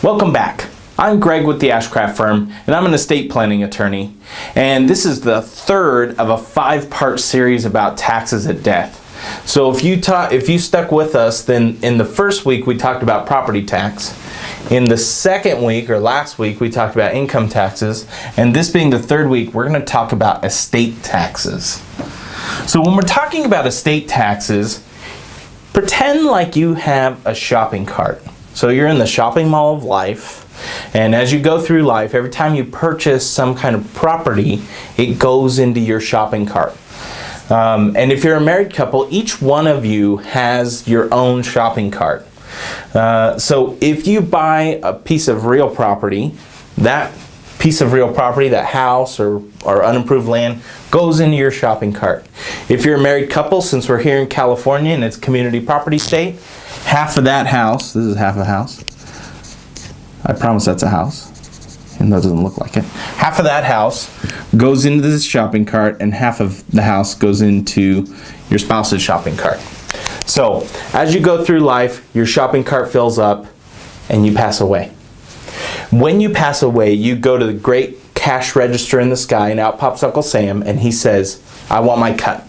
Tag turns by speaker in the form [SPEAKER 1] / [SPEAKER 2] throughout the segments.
[SPEAKER 1] Welcome back. I'm Greg with the Ashcraft Firm, and I'm an estate planning attorney. And this is the third of a 5-part series about taxes at death. So if you stuck with us, then in the first week we talked about property tax. In the second week, or last week, we talked about income taxes. And this being the third week, we're going to talk about estate taxes. So when we're talking about estate taxes, pretend like you have a shopping cart. So you're in the shopping mall of life, and as you go through life, every time you purchase some kind of property, it goes into your shopping cart. And if you're a married couple, each one of you has your own shopping cart. So if you buy a piece of real property, that piece of real property, that house or unimproved land, goes into your shopping cart. If you're a married couple, since we're here in California and it's community property state, half of that house, this is half a house, I promise that's a house, and that doesn't look like it. Half of that house goes into this shopping cart, and half of the house goes into your spouse's shopping cart. So, as you go through life, your shopping cart fills up, and you pass away. When you pass away, you go to the great cash register in the sky, and out pops Uncle Sam, and he says, I want my cut.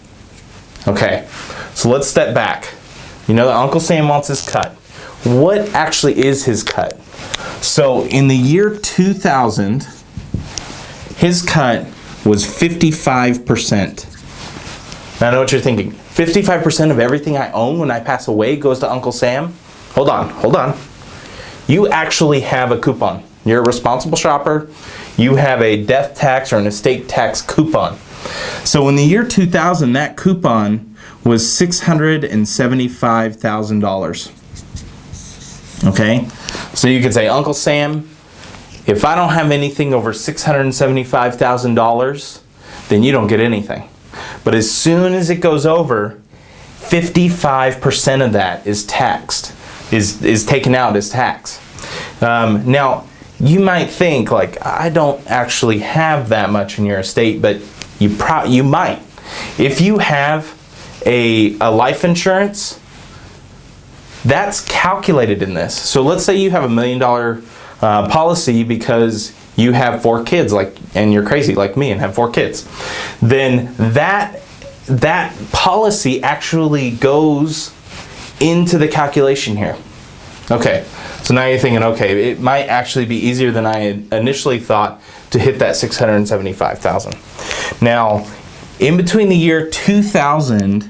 [SPEAKER 1] Okay, so let's step back. You know that Uncle Sam wants his cut. What actually is his cut? So in the year 2000, his cut was 55%. Now I know what you're thinking. 55% of everything I own when I pass away goes to Uncle Sam? Hold on. You actually have a coupon. You're a responsible shopper. You have a death tax or an estate tax coupon. So in the year 2000, that coupon was $675,000. Okay? So you could say, Uncle Sam, if I don't have anything over $675,000, then you don't get anything. But as soon as it goes over, 55% of that is taxed, is taken out as tax. Now, you might think, like, I don't actually have that much in your estate, but you might. If you have a life insurance, that's calculated in this. So let's say you have $1 million policy because you have 4 kids, and you're crazy like me and have 4 kids. Then that policy actually goes into the calculation here. Okay, so now you're thinking, okay, it might actually be easier than I had initially thought to hit that $675,000. Now, in between the year 2000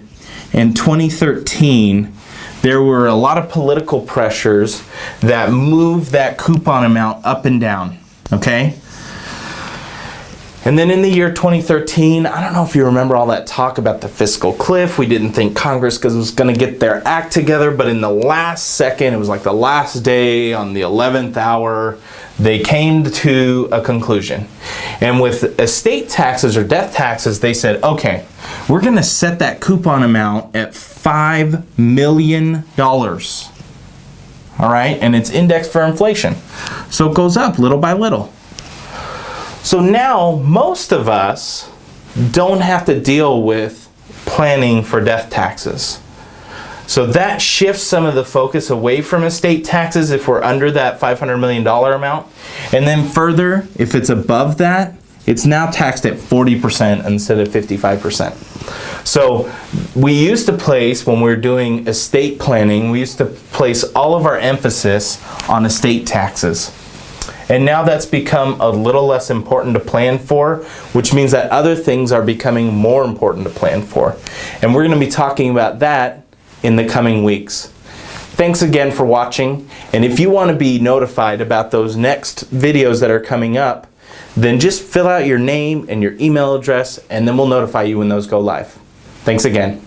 [SPEAKER 1] and 2013, there were a lot of political pressures that moved that coupon amount up and down, okay? And then in the year 2013, I don't know if you remember all that talk about the fiscal cliff. We didn't think Congress was going to get their act together, but in the last second, it was like the last day on the 11th hour, they came to a conclusion. And with estate taxes or death taxes, they said, okay, we're going to set that coupon amount at $5 million. All right, and it's indexed for inflation. So it goes up little by little. So now most of us don't have to deal with planning for death taxes. So that shifts some of the focus away from estate taxes if we're under that $500 million amount. And then further, if it's above that, it's now taxed at 40% instead of 55%. So we used to place, when we were doing estate planning, we used to place all of our emphasis on estate taxes. And now that's become a little less important to plan for, which means that other things are becoming more important to plan for. And we're going to be talking about that in the coming weeks. Thanks again for watching, and if you want to be notified about those next videos that are coming up, then just fill out your name and your email address, and then we'll notify you when those go live. Thanks again.